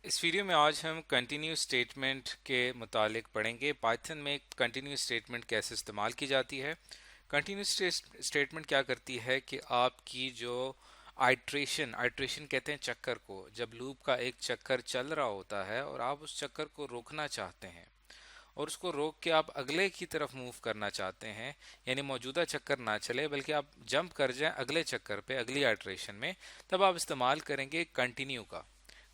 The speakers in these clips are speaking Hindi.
इस वीडियो में आज हम कंटिन्यू स्टेटमेंट के मुतालिक पढ़ेंगे पाइथन में कंटिन्यू स्टेटमेंट कैसे इस्तेमाल की जाती है। कंटिन्यू स्टेटमेंट क्या करती है कि आपकी जो आइट्रेशन आइट्रेशन कहते हैं चक्कर को, जब लूप का एक चक्कर चल रहा होता है और आप उस चक्कर को रोकना चाहते हैं और उसको रोक के आप अगले की तरफ मूव करना चाहते हैं, यानी मौजूदा चक्कर ना चले बल्कि आप जंप कर जाएं अगले चक्कर पे अगली आइट्रेशन में, तब आप इस्तेमाल करेंगे कंटिन्यू का।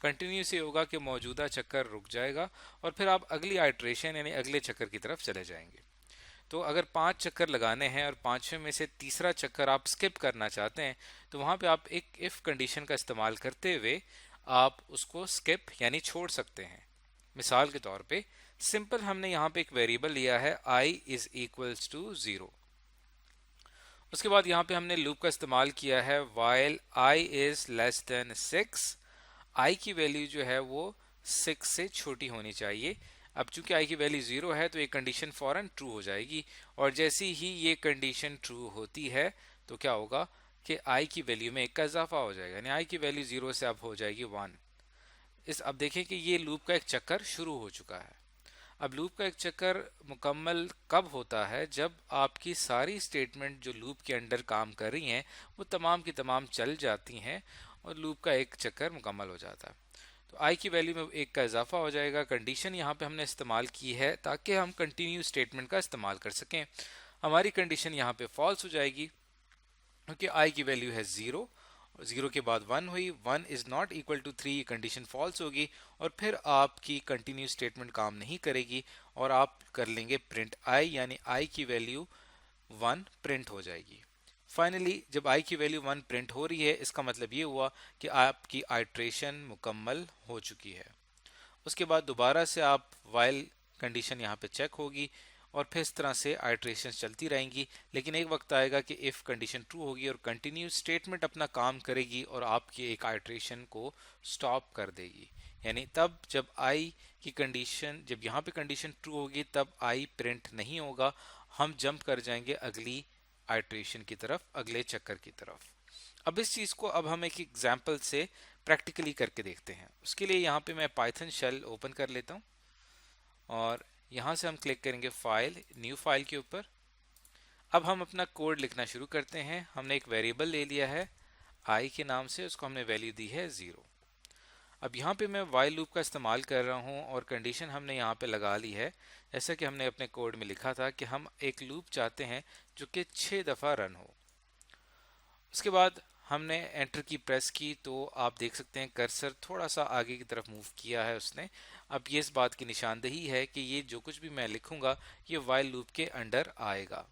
कंटिन्यू से होगा कि मौजूदा चक्कर रुक जाएगा और फिर आप अगली आइट्रेशन यानी अगले चक्कर की तरफ चले जाएंगे। तो अगर 5 चक्कर लगाने हैं और पांचवें में से तीसरा चक्कर आप स्किप करना चाहते हैं, तो वहां पे आप एक इफ कंडीशन का इस्तेमाल करते हुए आप उसको स्किप यानी छोड़ सकते हैं। मिसाल के तौर पे सिंपल हमने यहाँ पे एक वेरिएबल लिया है i इज इक्वल्स टू 0। उसके बाद यहाँ पे हमने लूप का इस्तेमाल किया है while i is less than 6। i की वैल्यू जो है वो 6 से छोटी होनी चाहिए। अब चूंकि i की वैल्यू 0 है तो ये कंडीशन फौरन ट्रू हो जाएगी, और जैसे ही ये कंडीशन ट्रू होती है तो क्या होगा कि i की वैल्यू में 1 का इजाफा हो जाएगा, यानी i की वैल्यू 0 से अब हो जाएगी 1। अब देखें कि ये लूप का एक चक्कर शुरू हो चुका है। अब लूप का एक चक्कर मुकम्मल कब होता है? जब आपकी सारी स्टेटमेंट जो लूप के अंडर काम कर रही हैं वो तमाम की तमाम चल जाती हैं और लूप का एक चक्कर मुकम्मल हो जाता है। तो आई की वैल्यू में 1 का इजाफा हो जाएगा। कंडीशन यहाँ पे हमने इस्तेमाल की है ताकि हम कंटिन्यू स्टेटमेंट का इस्तेमाल कर सकें। हमारी कंडीशन यहाँ पे फॉल्स हो जाएगी क्योंकि आई की वैल्यू है 0, 0 के बाद 1 हुई, 1 is not equal to 3, condition false होगी और फिर आपकी कंटिन्यू स्टेटमेंट काम नहीं करेगी और आप कर लेंगे प्रिंट आई, यानी आई की वैल्यू 1 प्रिंट हो जाएगी। फाइनली जब आई की वैल्यू 1 प्रिंट हो रही है, इसका मतलब ये हुआ कि आपकी आइट्रेशन मुकम्मल हो चुकी है। उसके बाद दोबारा से आप वाइल कंडीशन यहाँ पे चेक होगी और फिर इस तरह से आइट्रेशन चलती रहेंगी, लेकिन एक वक्त आएगा कि इफ कंडीशन ट्रू होगी और कंटिन्यू स्टेटमेंट अपना काम करेगी और आपकी एक आइट्रेशन को स्टॉप कर देगी। यानी तब जब आई की कंडीशन, जब यहाँ पे कंडीशन ट्रू होगी तब आई प्रिंट नहीं होगा, हम जंप कर जाएंगे अगली आइट्रेशन की तरफ, अगले चक्कर की तरफ। अब इस चीज को अब हम एक एग्जाम्पल से प्रैक्टिकली करके देखते हैं। उसके लिए यहाँ पे मैं पाइथन शेल ओपन कर लेता हूँ और यहाँ से हम क्लिक करेंगे फाइल, न्यू फाइल के ऊपर। अब हम अपना कोड लिखना शुरू करते हैं। हमने एक वेरिएबल ले लिया है आई के नाम से, उसको हमने वैल्यू दी है 0। अब यहाँ पे मैं वाइल लूप का इस्तेमाल कर रहा हूँ और कंडीशन हमने यहाँ पे लगा ली है, जैसा कि हमने अपने कोड में लिखा था कि हम एक लूप चाहते हैं जो कि 6 दफ़ा रन हो। उसके बाद हमने एंटर की प्रेस की तो आप देख सकते हैं कर्सर थोड़ा सा आगे की तरफ मूव किया है उसने। अब ये इस बात की निशानदेही है कि ये जो कुछ भी मैं लिखूंगा ये वाइल लूप के अंडर आएगा।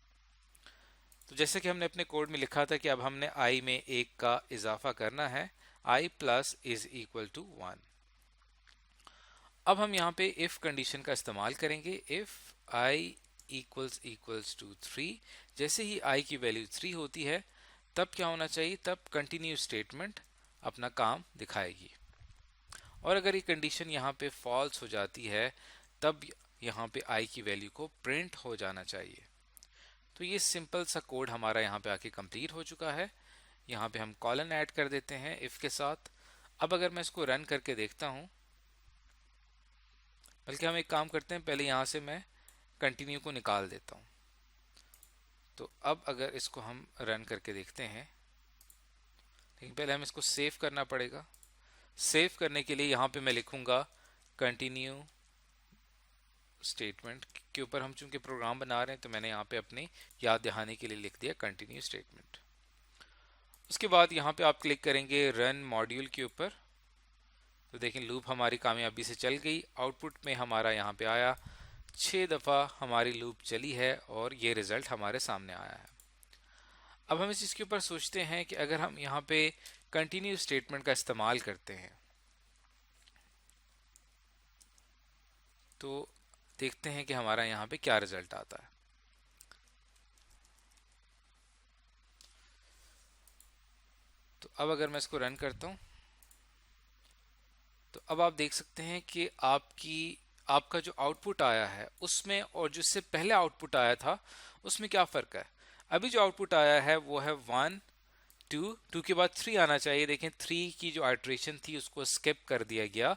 तो जैसे कि हमने अपने कोड में लिखा था कि अब हमने आई में 1 का इजाफा करना है, आई प्लस इज इक्वल टू 1। अब हम यहाँ पे इफ कंडीशन का इस्तेमाल करेंगे। इफ आई इक्वल्स टू 3, जैसे ही आई की वैल्यू 3 होती है तब क्या होना चाहिए? तब कंटिन्यू स्टेटमेंट अपना काम दिखाएगी। और अगर ये कंडीशन यहाँ पे फॉल्स हो जाती है तब यहाँ पे आई की वैल्यू को प्रिंट हो जाना चाहिए। तो ये सिंपल सा कोड हमारा यहाँ पे आके कंप्लीट हो चुका है। यहाँ पे हम कॉलन ऐड कर देते हैं इफ के साथ। अब अगर मैं इसको रन करके देखता हूँ, बल्कि हम एक काम करते हैं, पहले यहाँ से मैं कंटिन्यू को निकाल देता हूँ। तो अब अगर इसको हम रन करके देखते हैं, लेकिन पहले हम इसको सेव करना पड़ेगा। सेव करने के लिए यहाँ पे मैं लिखूंगा कंटिन्यू स्टेटमेंट के ऊपर। हम चूंकि प्रोग्राम बना रहे हैं तो मैंने यहाँ पे अपनी याद दहानी के लिए लिख दिया कंटिन्यू स्टेटमेंट। उसके बाद यहाँ पे आप क्लिक करेंगे रन मॉड्यूल के ऊपर। तो देखें लूप हमारी कामयाबी से चल गई। आउटपुट में हमारा यहाँ पे आया 6 दफ़ा हमारी लूप चली है और ये रिजल्ट हमारे सामने आया है। अब हम इस चीज़ के ऊपर सोचते हैं कि अगर हम यहाँ पे कंटिन्यू स्टेटमेंट का इस्तेमाल करते हैं तो देखते हैं कि हमारा यहाँ पे क्या रिजल्ट आता है। तो अब अगर मैं इसको रन करता हूँ तो अब आप देख सकते हैं कि आपका जो आउटपुट आया है उसमें और जिससे पहले आउटपुट आया था उसमें क्या फ़र्क है। अभी जो आउटपुट आया है वो है 1 2 2 के बाद 3 आना चाहिए। देखें 3 की जो आइट्रेशन थी उसको स्किप कर दिया गया।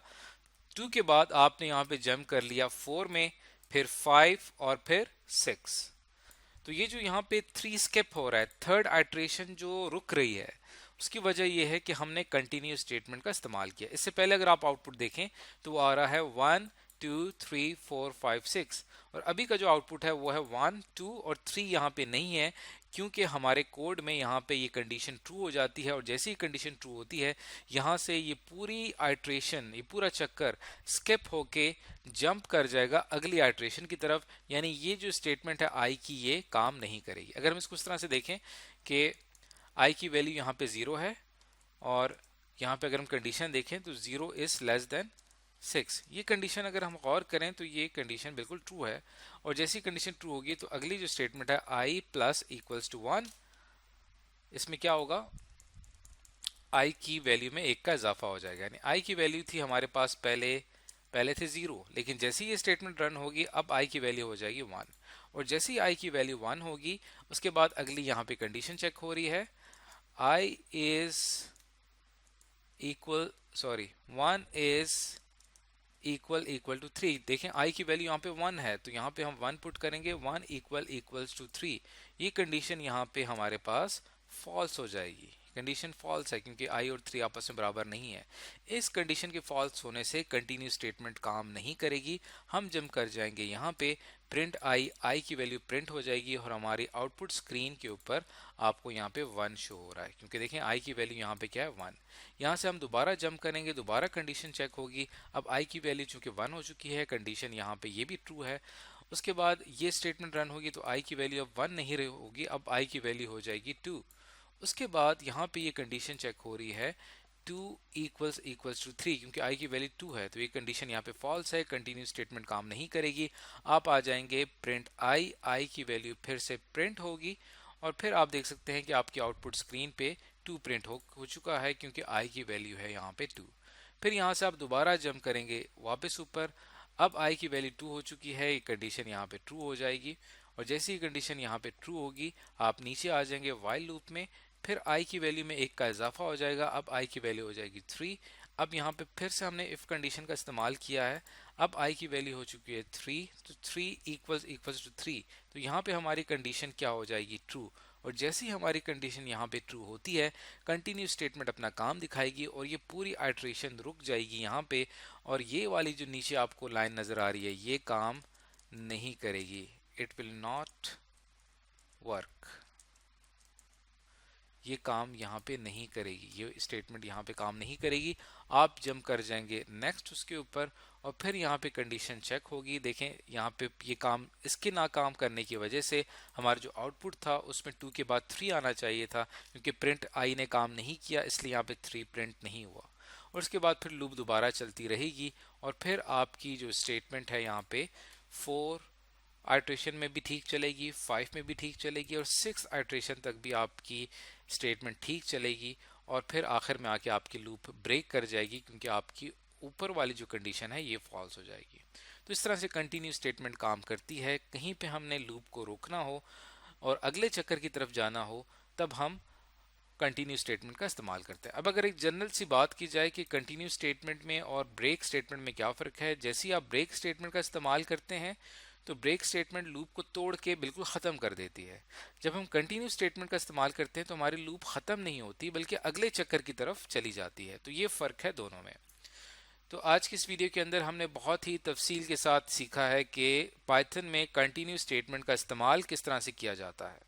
2 के बाद आपने यहाँ पे जंप कर लिया 4 में, फिर 5 और फिर 6। तो ये जो यहाँ पे 3 स्किप हो रहा है, थर्ड आइट्रेशन जो रुक रही है, उसकी वजह ये है कि हमने कंटिन्यू स्टेटमेंट का इस्तेमाल किया। इससे पहले अगर आप आउटपुट देखें तो वो आ रहा है 1 2 3 4 5 6, और अभी का जो आउटपुट है वो है 1 2 और 3 यहाँ पे नहीं है, क्योंकि हमारे कोड में यहाँ पे ये कंडीशन ट्रू हो जाती है, और जैसे ही कंडीशन ट्रू होती है यहाँ से ये पूरी आइट्रेशन, ये पूरा चक्कर स्किप होके जंप कर जाएगा अगली आइट्रेशन की तरफ। यानी ये जो स्टेटमेंट है आई की, ये काम नहीं करेगी। अगर हम इसको इस तरह से देखें कि आई की वैल्यू यहाँ पे 0 है, और यहाँ पे अगर हम कंडीशन देखें तो 0 इज लेस देन 6, ये कंडीशन अगर हम गौर करें तो ये कंडीशन बिल्कुल ट्रू है। और जैसी कंडीशन ट्रू होगी तो अगली जो स्टेटमेंट है आई प्लस इक्वल्स टू 1, इसमें क्या होगा, आई की वैल्यू में 1 का इजाफा हो जाएगा। यानी आई की वैल्यू थी हमारे पास पहले थे 0, लेकिन जैसे ही ये स्टेटमेंट रन होगी अब आई की वैल्यू हो जाएगी 1, और जैसे ही आई की वैल्यू 1 होगी उसके बाद अगली यहाँ पे कंडीशन चेक हो रही है, I is equal, sorry 1 is equal to 3। देखें आई की वैल्यू यहाँ पे 1 है, तो यहाँ पे हम 1 पुट करेंगे, 1 इक्वल्स टू 3। ये कंडीशन यहाँ पे हमारे पास फॉल्स हो जाएगी, कंडीशन फॉल्स है क्योंकि आई और 3 आपस में बराबर नहीं है। इस कंडीशन के फॉल्स होने से कंटिन्यू स्टेटमेंट काम नहीं करेगी। हम जंप कर जाएंगे यहाँ पे प्रिंट आई की वैल्यू प्रिंट हो जाएगी, और हमारी आउटपुट स्क्रीन के ऊपर आपको यहाँ पे 1 शो हो रहा है, क्योंकि देखें आई की वैल्यू यहाँ पे क्या है 1। यहाँ से हम दोबारा जंप करेंगे, दोबारा कंडीशन चेक होगी, अब आई की वैल्यू चूंकि 1 हो चुकी है, कंडीशन यहाँ पे ये भी ट्रू है। उसके बाद ये स्टेटमेंट रन होगी तो आई की वैल्यू अब 1 नहीं होगी, अब आई की वैल्यू हो जाएगी 2। उसके बाद यहाँ पे ये कंडीशन चेक हो रही है 2 इक्वल्स टू 3, क्योंकि आई की वैल्यू 2 है, तो ये कंडीशन यहाँ पे फॉल्स है, कंटिन्यू स्टेटमेंट काम नहीं करेगी। आप आ जाएंगे प्रिंट आई की वैल्यू फिर से प्रिंट होगी, और फिर आप देख सकते हैं कि आपकी आउटपुट स्क्रीन पे 2 प्रिंट हो चुका है, क्योंकि आई की वैल्यू है यहाँ पे 2। फिर यहाँ से आप दोबारा जंप करेंगे वापस ऊपर, अब आई की वैल्यू 2 हो चुकी है, ये कंडीशन यहाँ पे ट्रू हो जाएगी, और जैसी कंडीशन यहाँ पे ट्रू होगी आप नीचे आ जाएंगे व्हाइल लूप में, फिर आई की वैल्यू में 1 का इजाफा हो जाएगा, अब आई की वैल्यू हो जाएगी 3। अब यहाँ पे फिर से हमने इफ कंडीशन का इस्तेमाल किया है, अब आई की वैल्यू हो चुकी है 3, तो 3 इक्वल्स टू 3, तो यहाँ पे हमारी कंडीशन क्या हो जाएगी ट्रू। और जैसी हमारी कंडीशन यहाँ पे ट्रू होती है, कंटिन्यू स्टेटमेंट अपना काम दिखाएगी और ये पूरी आइट्रेशन रुक जाएगी यहाँ पे, और ये वाली जो नीचे आपको लाइन नजर आ रही है ये काम नहीं करेगी, इट विल नॉट वर्क, ये काम यहाँ पे नहीं करेगी, ये स्टेटमेंट यहाँ पे काम नहीं करेगी। आप जंप कर जाएंगे नेक्स्ट उसके ऊपर, और फिर यहाँ पे कंडीशन चेक होगी। देखें यहाँ पे ये काम, इसके नाकाम करने की वजह से हमारा जो आउटपुट था उसमें 2 के बाद 3 आना चाहिए था, क्योंकि प्रिंट आई ने काम नहीं किया इसलिए यहाँ पे 3 प्रिंट नहीं हुआ। और उसके बाद फिर लूप दोबारा चलती रहेगी, और फिर आपकी जो स्टेटमेंट है यहाँ पे 4 आइट्रेशन में भी ठीक चलेगी, 5 में भी ठीक चलेगी, और 6 आइट्रेशन तक भी आपकी स्टेटमेंट ठीक चलेगी, और फिर आखिर में आके आपकी लूप ब्रेक कर जाएगी, क्योंकि आपकी ऊपर वाली जो कंडीशन है ये फॉल्स हो जाएगी। तो इस तरह से कंटिन्यू स्टेटमेंट काम करती है। कहीं पे हमने लूप को रोकना हो और अगले चक्कर की तरफ जाना हो तब हम कंटिन्यू स्टेटमेंट का इस्तेमाल करते हैं। अब अगर एक जनरल सी बात की जाए कि कंटिन्यू स्टेटमेंट में और ब्रेक स्टेटमेंट में क्या फ़र्क है, जैसे ही आप ब्रेक स्टेटमेंट का इस्तेमाल करते हैं तो ब्रेक स्टेटमेंट लूप को तोड़ के बिल्कुल ख़त्म कर देती है। जब हम कंटिन्यू स्टेटमेंट का इस्तेमाल करते हैं तो हमारी लूप ख़त्म नहीं होती बल्कि अगले चक्कर की तरफ चली जाती है। तो ये फ़र्क है दोनों में। तो आज की इस वीडियो के अंदर हमने बहुत ही तफसील के साथ सीखा है कि पाइथन में कंटिन्यू स्टेटमेंट का इस्तेमाल किस तरह से किया जाता है।